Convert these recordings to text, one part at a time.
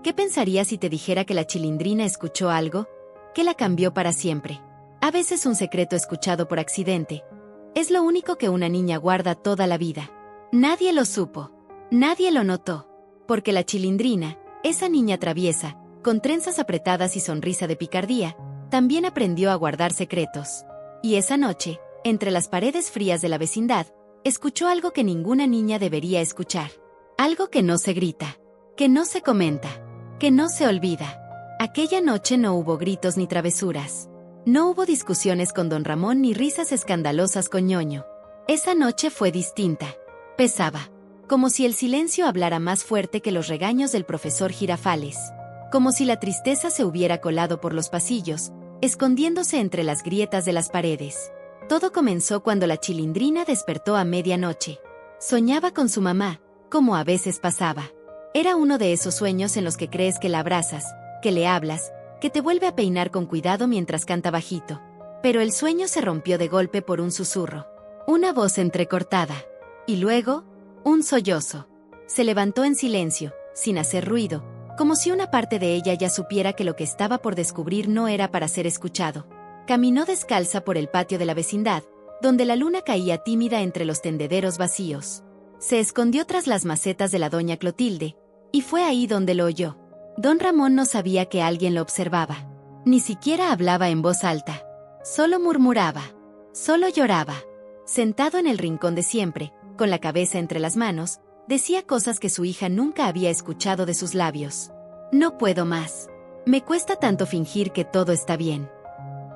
¿Qué pensarías si te dijera que la Chilindrina escuchó algo que la cambió para siempre? A veces un secreto escuchado por accidente es lo único que una niña guarda toda la vida. Nadie lo supo, nadie lo notó, porque la Chilindrina, esa niña traviesa, con trenzas apretadas y sonrisa de picardía, también aprendió a guardar secretos. Y esa noche, entre las paredes frías de la vecindad, escuchó algo que ninguna niña debería escuchar. Algo que no se grita, que no se comenta, que no se olvida. Aquella noche no hubo gritos ni travesuras. No hubo discusiones con don Ramón ni risas escandalosas con ñoño. Esa noche fue distinta. Pesaba, como si el silencio hablara más fuerte que los regaños del profesor Girafales. Como si la tristeza se hubiera colado por los pasillos, escondiéndose entre las grietas de las paredes. Todo comenzó cuando la Chilindrina despertó a medianoche. Soñaba con su mamá, como a veces pasaba. Era uno de esos sueños en los que crees que la abrazas, que le hablas, que te vuelve a peinar con cuidado mientras canta bajito. Pero el sueño se rompió de golpe por un susurro. Una voz entrecortada. Y luego, un sollozo. Se levantó en silencio, sin hacer ruido, como si una parte de ella ya supiera que lo que estaba por descubrir no era para ser escuchado. Caminó descalza por el patio de la vecindad, donde la luna caía tímida entre los tendederos vacíos. Se escondió tras las macetas de la doña Clotilde, y fue ahí donde lo oyó. Don Ramón no sabía que alguien lo observaba. Ni siquiera hablaba en voz alta. Solo murmuraba. Solo lloraba. Sentado en el rincón de siempre, con la cabeza entre las manos, decía cosas que su hija nunca había escuchado de sus labios. No puedo más. Me cuesta tanto fingir que todo está bien.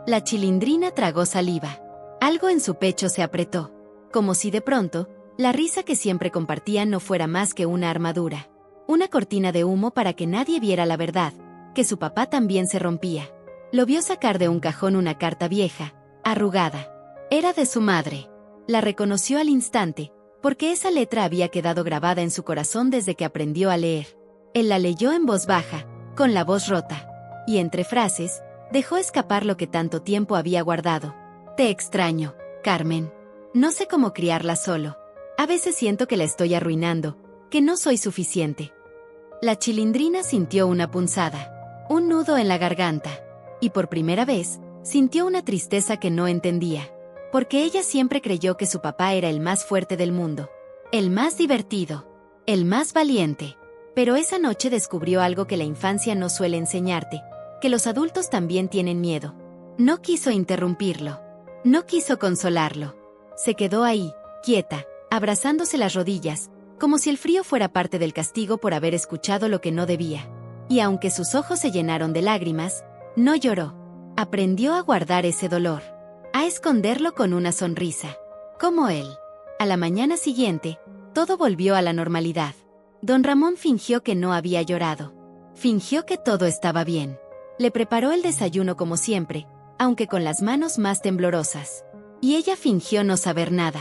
La Chilindrina tragó saliva. Algo en su pecho se apretó. Como si de pronto, la risa que siempre compartían no fuera más que una armadura. Una cortina de humo para que nadie viera la verdad, que su papá también se rompía. Lo vio sacar de un cajón una carta vieja, arrugada. Era de su madre. La reconoció al instante, porque esa letra había quedado grabada en su corazón desde que aprendió a leer. Él la leyó en voz baja, con la voz rota. Y entre frases, dejó escapar lo que tanto tiempo había guardado. Te extraño, Carmen. No sé cómo criarla solo. A veces siento que la estoy arruinando, que no soy suficiente. La Chilindrina sintió una punzada, un nudo en la garganta, y por primera vez, sintió una tristeza que no entendía, porque ella siempre creyó que su papá era el más fuerte del mundo, el más divertido, el más valiente. Pero esa noche descubrió algo que la infancia no suele enseñarte, que los adultos también tienen miedo. No quiso interrumpirlo, no quiso consolarlo. Se quedó ahí, quieta, abrazándose las rodillas, como si el frío fuera parte del castigo por haber escuchado lo que no debía. Y aunque sus ojos se llenaron de lágrimas, no lloró. Aprendió a guardar ese dolor, a esconderlo con una sonrisa. Como él. A la mañana siguiente, todo volvió a la normalidad. Don Ramón fingió que no había llorado. Fingió que todo estaba bien. Le preparó el desayuno como siempre, aunque con las manos más temblorosas. Y ella fingió no saber nada.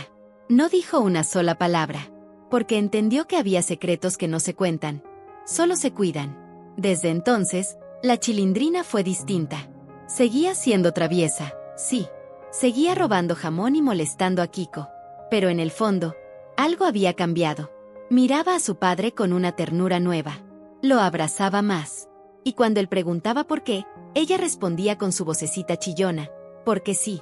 No dijo una sola palabra. Porque entendió que había secretos que no se cuentan, solo se cuidan. Desde entonces, la Chilindrina fue distinta. Seguía siendo traviesa, sí. Seguía robando jamón y molestando a Kiko. Pero en el fondo, algo había cambiado. Miraba a su padre con una ternura nueva. Lo abrazaba más. Y cuando él preguntaba por qué, ella respondía con su vocecita chillona, porque sí.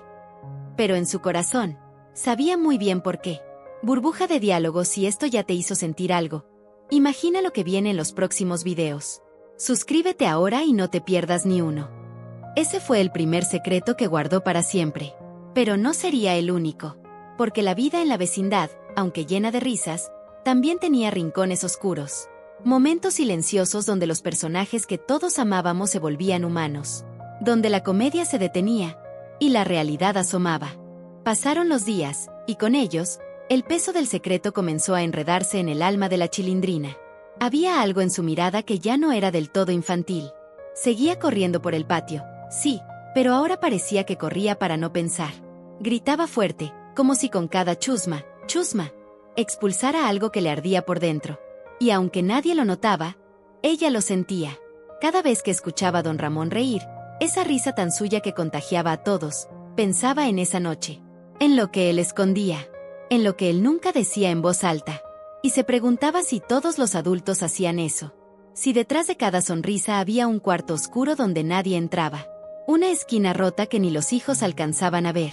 Pero en su corazón, sabía muy bien por qué. Burbuja de diálogo. Si esto ya te hizo sentir algo, imagina lo que viene en los próximos videos. Suscríbete ahora y no te pierdas ni uno. Ese fue el primer secreto que guardó para siempre. Pero no sería el único. Porque la vida en la vecindad, aunque llena de risas, también tenía rincones oscuros. Momentos silenciosos donde los personajes que todos amábamos se volvían humanos. Donde la comedia se detenía y la realidad asomaba. Pasaron los días, y con ellos, el peso del secreto comenzó a enredarse en el alma de la Chilindrina. Había algo en su mirada que ya no era del todo infantil. Seguía corriendo por el patio, sí, pero ahora parecía que corría para no pensar. Gritaba fuerte, como si con cada chusma, expulsara algo que le ardía por dentro. Y aunque nadie lo notaba, ella lo sentía. Cada vez que escuchaba a don Ramón reír, esa risa tan suya que contagiaba a todos, pensaba en esa noche, en lo que él escondía, en lo que él nunca decía en voz alta, y se preguntaba si todos los adultos hacían eso. si detrás de cada sonrisa había un cuarto oscuro donde nadie entraba. Una esquina rota que ni los hijos alcanzaban a ver.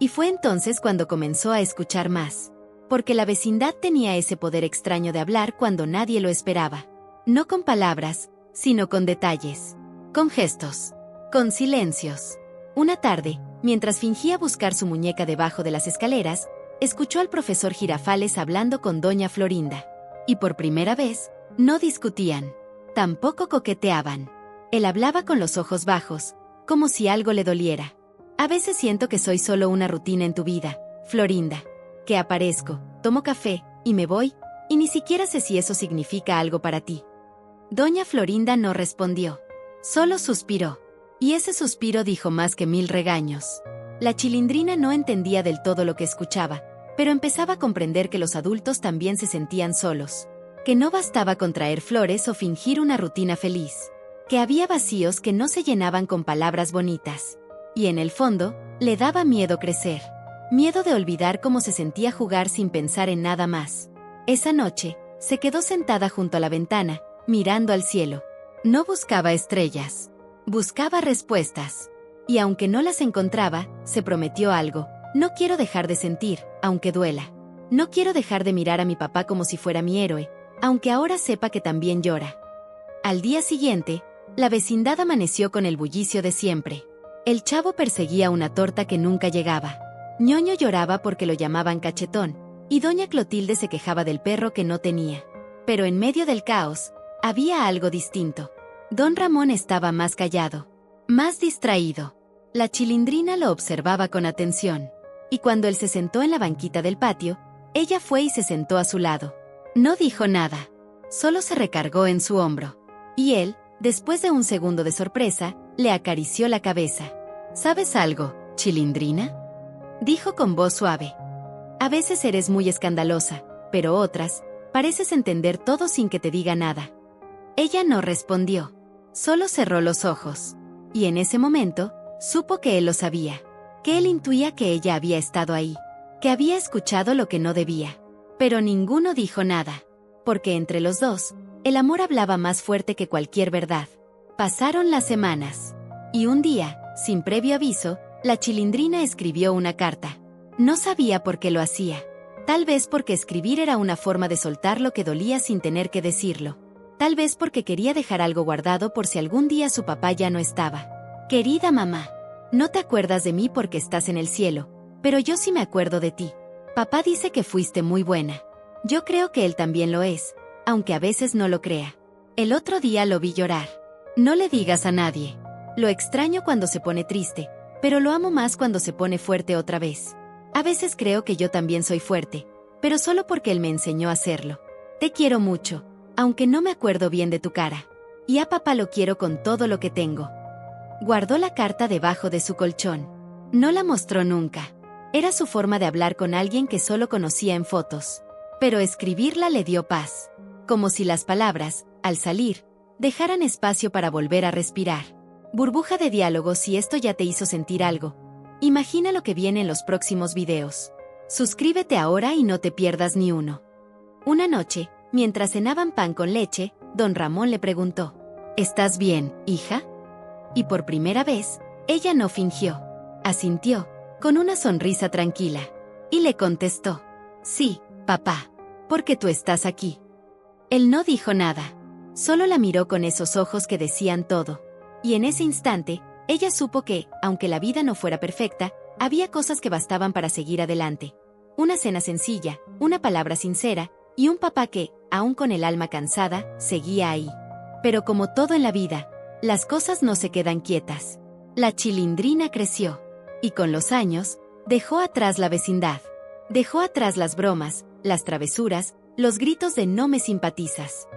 Y fue entonces cuando comenzó a escuchar más. Porque la vecindad tenía ese poder extraño de hablar cuando nadie lo esperaba. No con palabras, sino con detalles. Con gestos. Con silencios. Una tarde, mientras fingía buscar su muñeca debajo de las escaleras, escuchó al profesor Girafales hablando con doña Florinda. Y por primera vez, no discutían. Tampoco coqueteaban. Él hablaba con los ojos bajos, como si algo le doliera. A veces siento que soy solo una rutina en tu vida, Florinda. Que aparezco, tomo café, y me voy, y ni siquiera sé si eso significa algo para ti. Doña Florinda no respondió. Solo suspiró. Y ese suspiro dijo más que 1000 regaños. La Chilindrina no entendía del todo lo que escuchaba, pero empezaba a comprender que los adultos también se sentían solos. Que no bastaba con traer flores o fingir una rutina feliz. Que había vacíos que no se llenaban con palabras bonitas. Y en el fondo, le daba miedo crecer. Miedo de olvidar cómo se sentía jugar sin pensar en nada más. Esa noche, se quedó sentada junto a la ventana, mirando al cielo. No buscaba estrellas. Buscaba respuestas. Y aunque no las encontraba, se prometió algo. No quiero dejar de sentir, aunque duela. No quiero dejar de mirar a mi papá como si fuera mi héroe, aunque ahora sepa que también llora. Al día siguiente, la vecindad amaneció con el bullicio de siempre. El Chavo perseguía una torta que nunca llegaba. Ñoño lloraba porque lo llamaban cachetón, y doña Clotilde se quejaba del perro que no tenía. Pero en medio del caos, había algo distinto. Don Ramón estaba más callado, más distraído. La Chilindrina lo observaba con atención. Y cuando él se sentó en la banquita del patio, ella fue y se sentó a su lado. No dijo nada, solo se recargó en su hombro. Y él, después de un segundo de sorpresa, le acarició la cabeza. ¿Sabes algo, Chilindrina?, dijo con voz suave. A veces eres muy escandalosa, pero otras, pareces entender todo sin que te diga nada. Ella no respondió, solo cerró los ojos. Y en ese momento, supo que él lo sabía, que él intuía que ella había estado ahí, que había escuchado lo que no debía. Pero ninguno dijo nada, porque entre los dos, el amor hablaba más fuerte que cualquier verdad. Pasaron las semanas. Y un día, sin previo aviso, la Chilindrina escribió una carta. No sabía por qué lo hacía. Tal vez porque escribir era una forma de soltar lo que dolía sin tener que decirlo. Tal vez porque quería dejar algo guardado por si algún día su papá ya no estaba. Querida mamá, no te acuerdas de mí porque estás en el cielo, pero yo sí me acuerdo de ti. Papá dice que fuiste muy buena. Yo creo que él también lo es, aunque a veces no lo crea. El otro día lo vi llorar. No le digas a nadie. Lo extraño cuando se pone triste, pero lo amo más cuando se pone fuerte otra vez. A veces creo que yo también soy fuerte, pero solo porque él me enseñó a hacerlo. Te quiero mucho, aunque no me acuerdo bien de tu cara. Y a papá lo quiero con todo lo que tengo. Guardó la carta debajo de su colchón. No la mostró nunca. Era su forma de hablar con alguien que solo conocía en fotos. Pero escribirla le dio paz. Como si las palabras, al salir, dejaran espacio para volver a respirar. Burbuja de diálogo. Si esto ya te hizo sentir algo, imagina lo que viene en los próximos videos. Suscríbete ahora y no te pierdas ni uno. Una noche, mientras cenaban pan con leche, don Ramón le preguntó: ¿Estás bien, hija? Y por primera vez, ella no fingió. Asintió, con una sonrisa tranquila. Y le contestó: Sí, papá, porque tú estás aquí. Él no dijo nada. Solo la miró con esos ojos que decían todo. Y en ese instante, ella supo que, aunque la vida no fuera perfecta, había cosas que bastaban para seguir adelante. Una cena sencilla, una palabra sincera, y un papá que, aun con el alma cansada, seguía ahí. Pero como todo en la vida, las cosas no se quedan quietas. La Chilindrina creció. Y con los años, dejó atrás la vecindad. Dejó atrás las bromas, las travesuras, los gritos de no me simpatizas.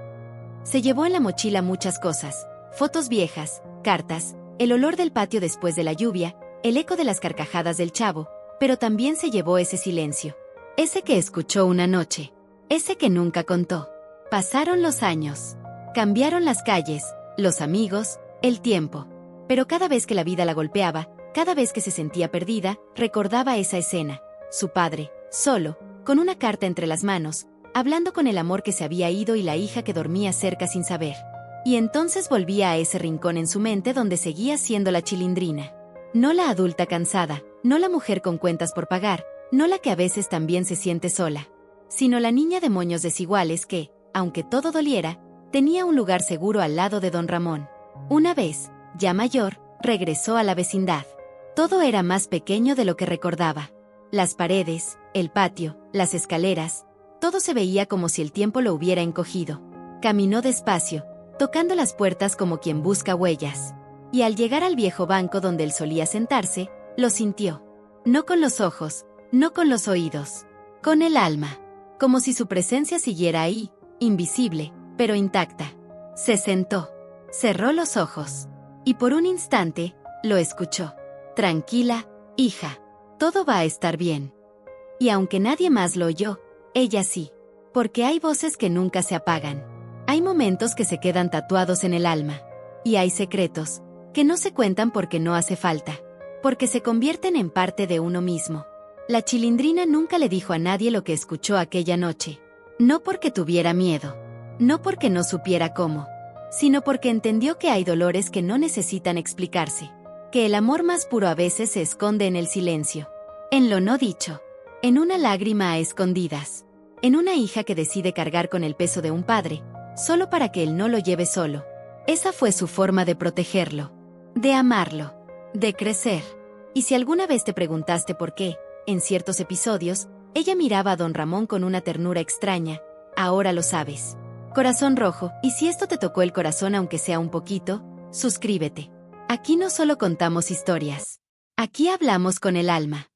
Se llevó en la mochila muchas cosas: fotos viejas, cartas, el olor del patio después de la lluvia, el eco de las carcajadas del Chavo, pero también se llevó ese silencio. Ese que escuchó una noche. Ese que nunca contó. Pasaron los años. Cambiaron las calles, los amigos, el tiempo. Pero cada vez que la vida la golpeaba, cada vez que se sentía perdida, recordaba esa escena. Su padre, solo, con una carta entre las manos, hablando con el amor que se había ido y la hija que dormía cerca sin saber. Y entonces volvía a ese rincón en su mente donde seguía siendo la Chilindrina. No la adulta cansada, no la mujer con cuentas por pagar, no la que a veces también se siente sola, sino la niña de moños desiguales que, aunque todo doliera, tenía un lugar seguro al lado de don Ramón. Una vez, ya mayor, regresó a la vecindad. Todo era más pequeño de lo que recordaba. Las paredes, el patio, las escaleras, todo se veía como si el tiempo lo hubiera encogido. Caminó despacio, tocando las puertas como quien busca huellas. Y al llegar al viejo banco donde él solía sentarse, lo sintió. No con los ojos, no con los oídos, con el alma. Como si su presencia siguiera ahí, invisible, pero intacta. Se sentó, cerró los ojos. Y por un instante, lo escuchó. Tranquila, hija, todo va a estar bien. Y aunque nadie más lo oyó, ella sí. Porque hay voces que nunca se apagan. Hay momentos que se quedan tatuados en el alma. Y hay secretos que no se cuentan porque no hace falta. Porque se convierten en parte de uno mismo. La Chilindrina nunca le dijo a nadie lo que escuchó aquella noche. No porque tuviera miedo. No porque no supiera cómo. Sino porque entendió que hay dolores que no necesitan explicarse. Que el amor más puro a veces se esconde en el silencio. En lo no dicho. En una lágrima a escondidas. En una hija que decide cargar con el peso de un padre, solo para que él no lo lleve solo. Esa fue su forma de protegerlo. De amarlo. De crecer. Y si alguna vez te preguntaste por qué, en ciertos episodios, ella miraba a don Ramón con una ternura extraña, ahora lo sabes. Corazón rojo, y si esto te tocó el corazón aunque sea un poquito, suscríbete. Aquí no solo contamos historias. Aquí hablamos con el alma.